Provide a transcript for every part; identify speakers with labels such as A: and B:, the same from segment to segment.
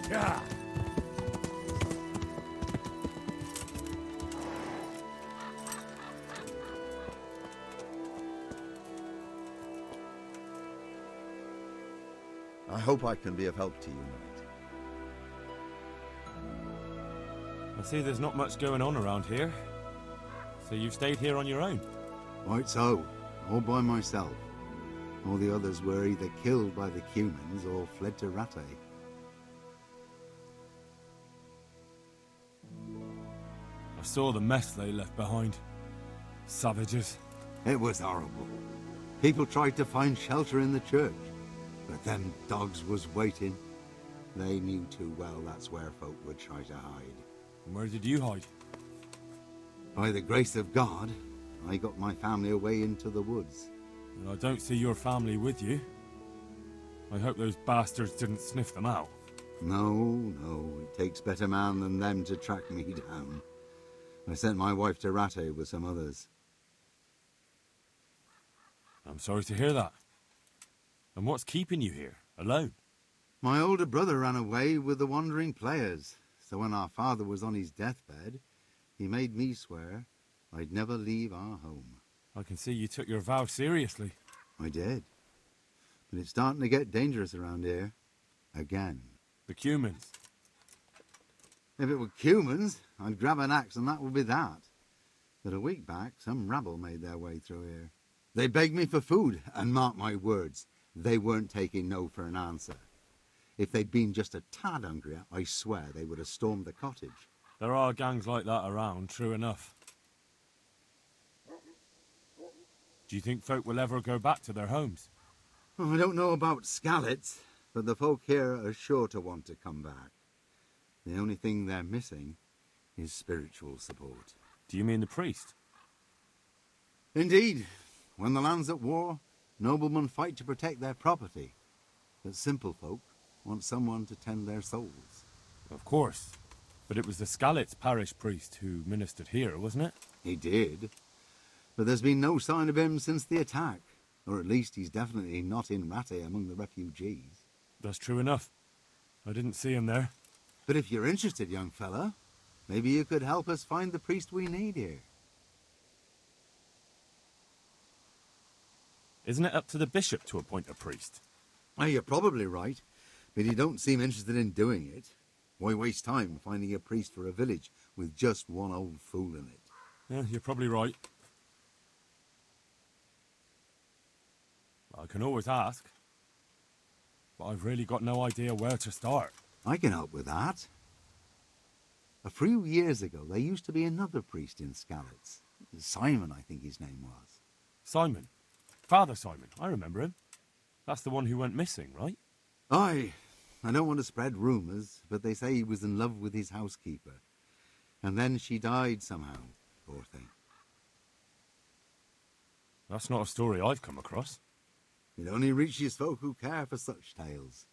A: Yeah.
B: I hope I can be of help to you, Knight.
A: I see there's not much going on around here. So you've stayed here on your own?
B: Right so, all by myself. All the others were either killed by the humans or fled to Rattay.
A: I saw the mess they left behind. Savages.
B: It was horrible. People tried to find shelter in the church, but them dogs was waiting. They knew too well that's where folk would try to hide.
A: And where did you hide?
B: By the grace of God, I got my family away into the woods.
A: And I don't see your family with you. I hope those bastards didn't sniff them out.
B: No, it takes better man than them to track me down. I sent my wife to Rattay with some others.
A: I'm sorry to hear that. And what's keeping you here, alone?
B: My older brother ran away with the wandering players, so when our father was on his deathbed, he made me swear I'd never leave our home.
A: I can see you took your vow seriously.
B: I did. But it's starting to get dangerous around here. Again.
A: The humans.
B: If it were humans, I'd grab an axe and that would be that. But a week back, some rabble made their way through here. They begged me for food, and mark my words, they weren't taking no for an answer. If they'd been just a tad hungrier, I swear they would have stormed the cottage.
A: There are gangs like that around, true enough. Do you think folk will ever go back to their homes?
B: Oh, I don't know about Skallets, but the folk here are sure to want to come back. The only thing they're missing is spiritual support.
A: Do you mean the priest?
B: Indeed. When the land's at war, noblemen fight to protect their property. But simple folk want someone to tend their souls.
A: Of course. But it was the Skallets parish priest who ministered here, wasn't it?
B: He did. But there's been no sign of him since the attack. Or at least he's definitely not in Rattay among the refugees.
A: That's true enough. I didn't see him there.
B: But if you're interested, young fella, maybe you could help us find the priest we need here.
A: Isn't it up to the bishop to appoint a priest?
B: You're probably right, but he don't seem interested in doing it. Why waste time finding a priest for a village with just one old fool in it?
A: Yeah, you're probably right. I can always ask. But I've really got no idea where to start.
B: I can help with that. A few years ago, there used to be another priest in Skallets. Simon, I think his name was.
A: Simon? Father Simon, I remember him. That's the one who went missing, right?
B: Aye. I don't want to spread rumours, but they say he was in love with his housekeeper. And then she died somehow, poor thing.
A: That's not a story I've come across.
B: It only reaches folk who care for such tales.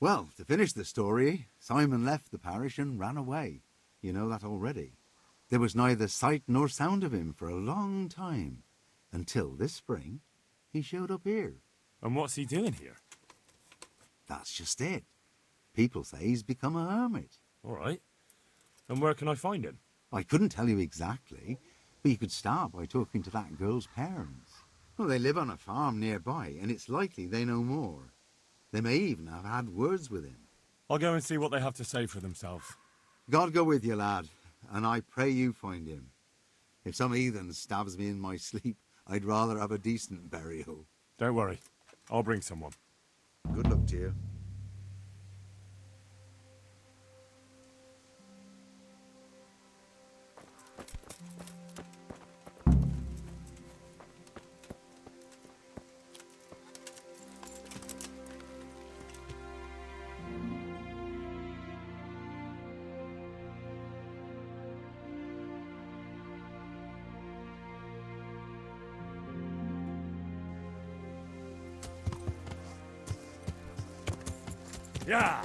B: Well, to finish the story, Simon left the parish and ran away. You know that already. There was neither sight nor sound of him for a long time, until this spring he showed up here.
A: And what's he doing here?
B: That's just it. People say he's become a hermit.
A: All right. And where can I find him?
B: I couldn't tell you exactly, but you could start by talking to that girl's parents. Well, they live on a farm nearby, and it's likely they know more. They may even have had words with him.
A: I'll go and see what they have to say for themselves.
B: God go with you, lad, and I pray you find him. If some heathen stabs me in my sleep, I'd rather have a decent burial.
A: Don't worry. I'll bring someone.
B: Good luck to you.
A: Yeah!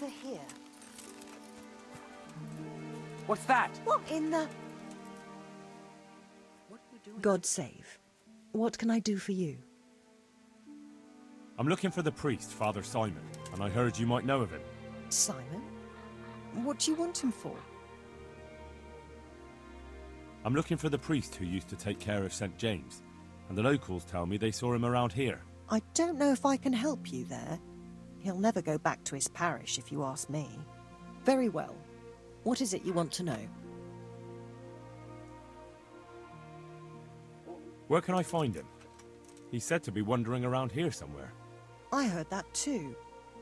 C: over here.
D: What's that?
C: What in the...
D: What are you doing?
C: God save. What can I do for you?
A: I'm looking for the priest, Father Simon, and I heard you might know of him.
C: Simon? What do you want him for?
A: I'm looking for the priest who used to take care of St. James, and the locals tell me they saw him around here.
C: I don't know if I can help you there. He'll never go back to his parish, if you ask me. Very well. What is it you want to know?
A: Where can I find him? He's said to be wandering around here somewhere.
C: I heard that too,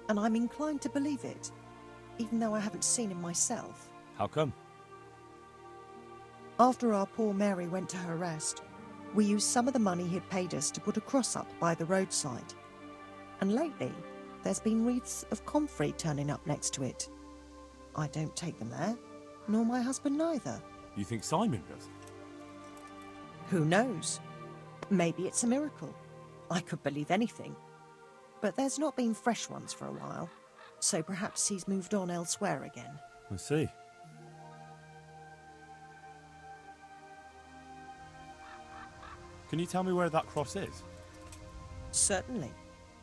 C: and I'm inclined to believe it, even though I haven't seen him myself.
A: How come?
C: After our poor Mary went to her rest, we used some of the money he'd paid us to put a cross up by the roadside. And lately, there's been wreaths of comfrey turning up next to it. I don't take them there, nor my husband neither.
A: You think Simon does?
C: Who knows? Maybe it's a miracle. I could believe anything. But there's not been fresh ones for a while, so perhaps he's moved on elsewhere again.
A: I see. Can you tell me where that cross is?
C: Certainly.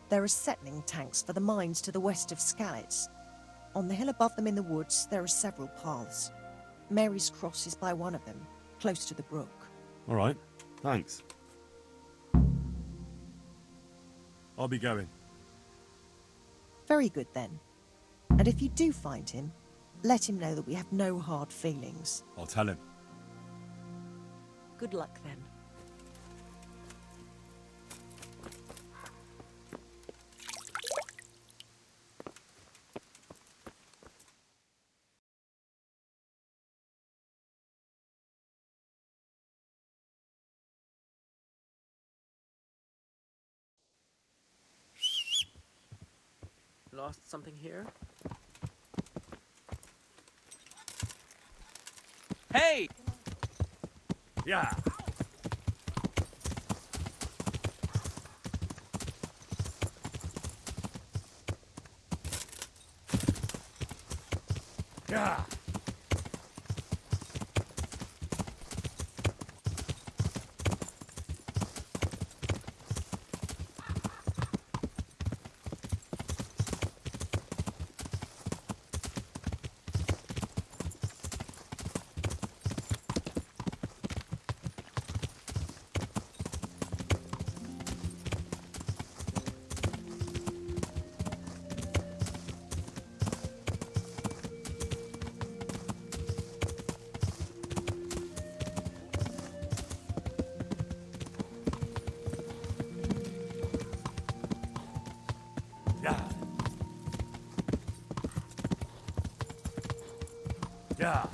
C: There are settling tanks for the mines to the west of Skalitz. On the hill above them in the woods, there are several paths. Mary's cross is by one of them, close to the brook.
A: All right, thanks. I'll be going.
C: Very good then. And if you do find him, let him know that we have no hard feelings.
A: I'll tell him.
C: Good luck then.
D: Lost something here? Hey!
A: Yeah. Yeah. Yeah. Yeah.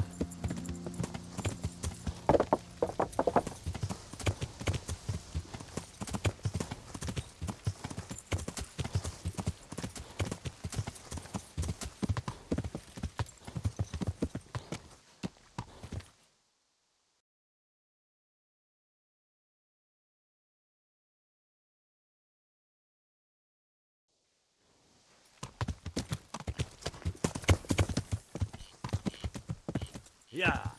A: Yeah.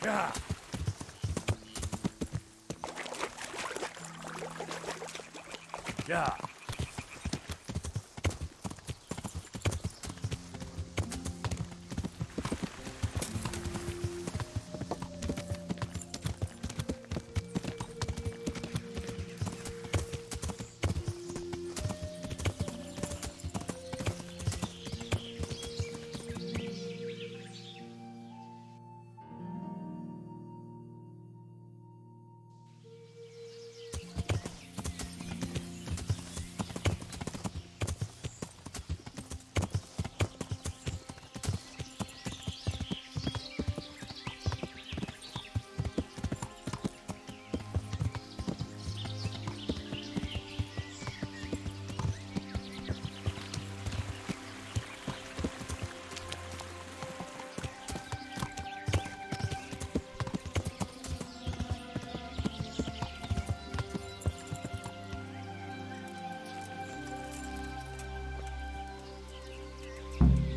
A: Yeah. Yeah.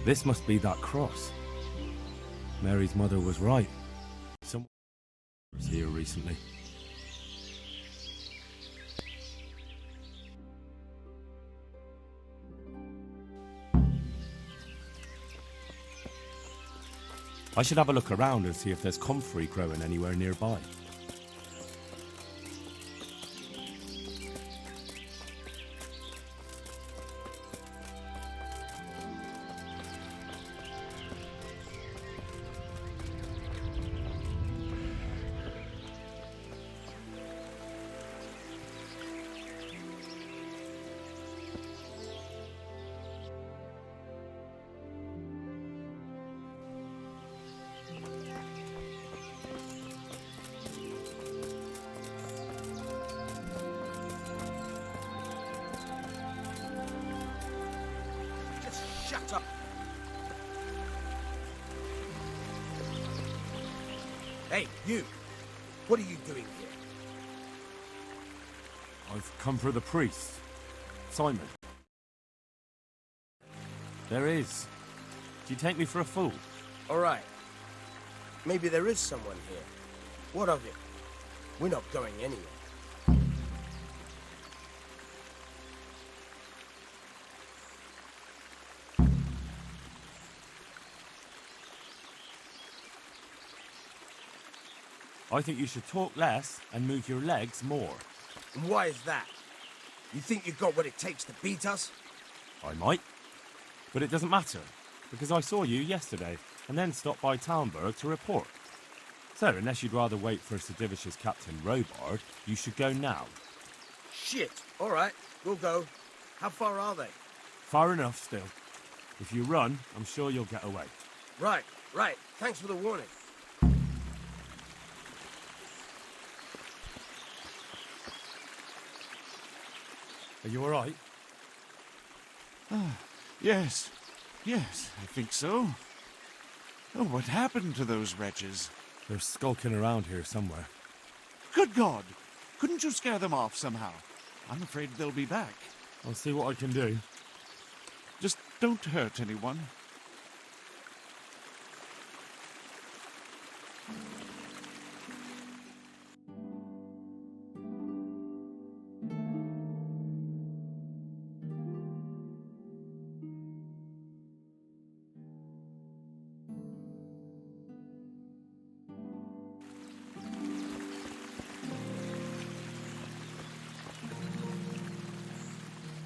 A: This must be that cross. Mary's mother was right. Someone was here recently. I should have a look around and see if there's comfrey growing anywhere nearby.
E: Shut up! Hey, you! What are you doing here?
A: I've come for the priest. Simon. There is. Do you take me for a fool?
E: All right. Maybe there is someone here. What of it? We're not going anywhere.
A: I think you should talk less and move your legs more.
E: And why is that? You think you got what it takes to beat us?
A: I might. But it doesn't matter, because I saw you yesterday, and then stopped by Talmberg to report. So, unless you'd rather wait for Sir Divish's Captain Robard, you should go now.
E: Shit! All right, we'll go. How far are they?
A: Far enough still. If you run, I'm sure you'll get away.
E: Right. Thanks for the warning.
A: Are you all right?
F: Yes, I think so. Oh, what happened to those wretches?
A: They're skulking around here somewhere.
F: Good God! Couldn't you scare them off somehow? I'm afraid they'll be back.
A: I'll see what I can do.
F: Just don't hurt anyone.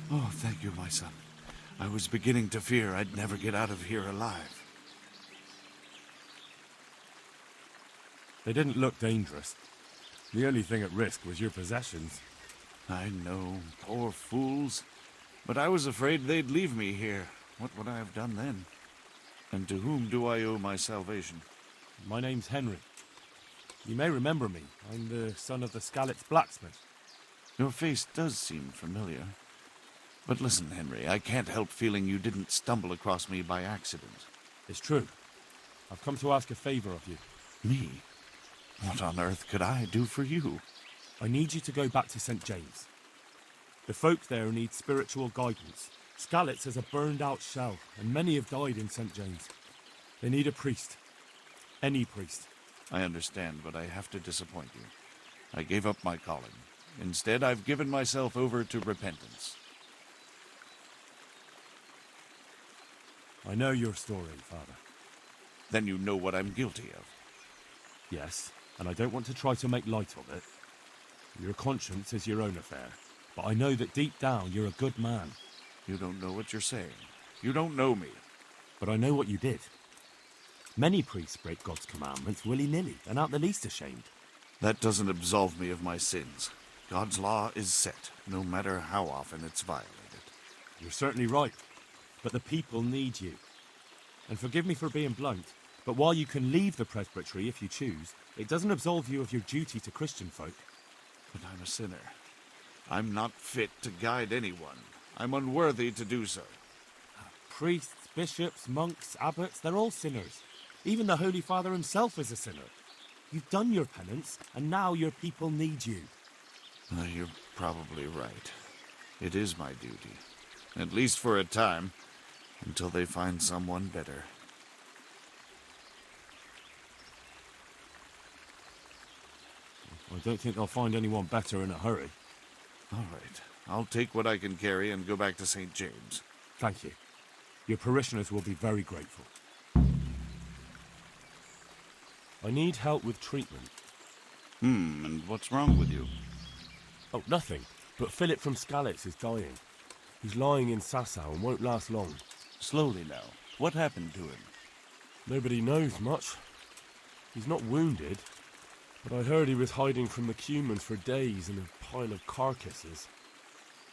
F: Oh, thank you, my son. I was beginning to fear I'd never get out of here alive.
A: They didn't look dangerous. The only thing at risk was your possessions.
F: I know, poor fools. But I was afraid they'd leave me here. What would I have done then? And to whom do I owe my salvation?
A: My name's Henry. You may remember me. I'm the son of the Skalitz blacksmith.
F: Your face does seem familiar. But listen, Henry, I can't help feeling you didn't stumble across me by accident.
A: It's true. I've come to ask a favor of you.
F: Me? What on earth could I do for you?
A: I need you to go back to St. James. The folk there need spiritual guidance. Skalitz has a burned-out shell, and many have died in St. James. They need a priest. Any priest.
F: I understand, but I have to disappoint you. I gave up my calling. Instead, I've given myself over to repentance.
A: I know your story, Father.
F: Then you know what I'm guilty of.
A: Yes, and I don't want to try to make light of it. Your conscience is your own affair, but I know that deep down you're a good man.
F: You don't know what you're saying. You don't know me.
A: But I know what you did. Many priests break God's commandments willy-nilly and aren't the least ashamed.
F: That doesn't absolve me of my sins. God's law is set, no matter how often it's violated.
A: You're certainly right, but the people need you. And forgive me for being blunt, but while you can leave the presbytery if you choose, it doesn't absolve you of your duty to Christian folk.
F: But I'm a sinner. I'm not fit to guide anyone. I'm unworthy to do so.
A: Priests, bishops, monks, abbots, they're all sinners. Even the Holy Father himself is a sinner. You've done your penance, and now your people need you.
F: You're probably right. It is my duty. At least for a time. until they find someone better.
A: I don't think they'll find anyone better in a hurry.
F: All right, I'll take what I can carry and go back to St. James.
A: Thank you. Your parishioners will be very grateful. I need help with treatment.
F: And what's wrong with you?
A: Oh, nothing. But Philip from Skalitz is dying. He's lying in Sasau and won't last long.
F: Slowly now. What happened to him?
A: Nobody knows much. He's not wounded, but I heard he was hiding from the Cumans for days in a pile of carcasses.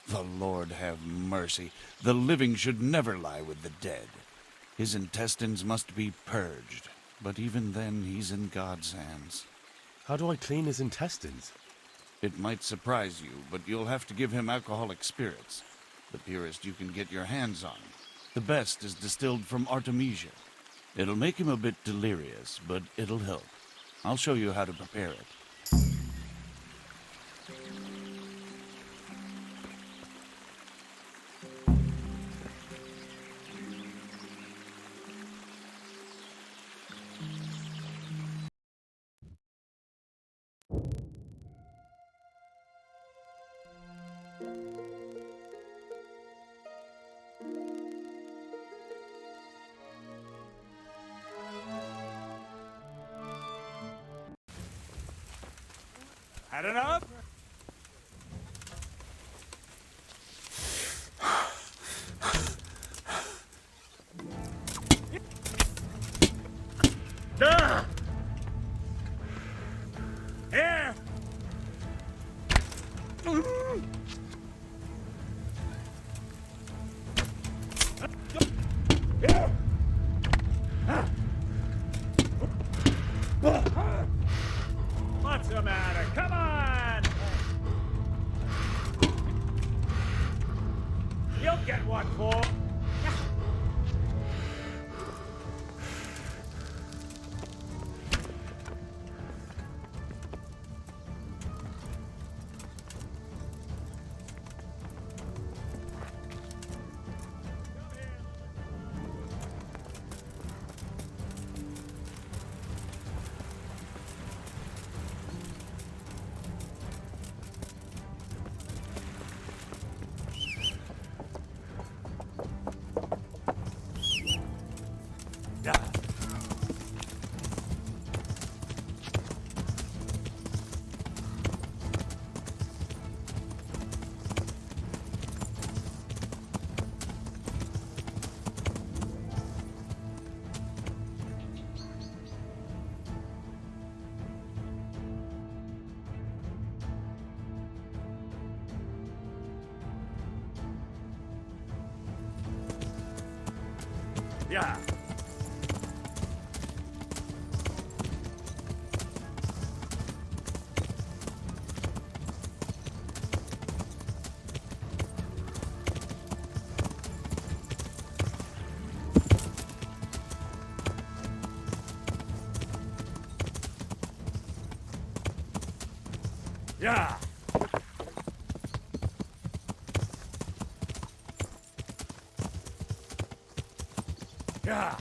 F: The Lord have mercy. The living should never lie with the dead. His intestines must be purged, but even then he's in God's hands.
A: How do I clean his intestines?
F: It might surprise you, but you'll have to give him alcoholic spirits. The purest you can get your hands on. The best is distilled from Artemisia. It'll make him a bit delirious, but it'll help. I'll show you how to prepare it.
G: Had enough? Duh! Here! What's the matter? Come on! You'll get one for. Yeah. Yeah. Yeah.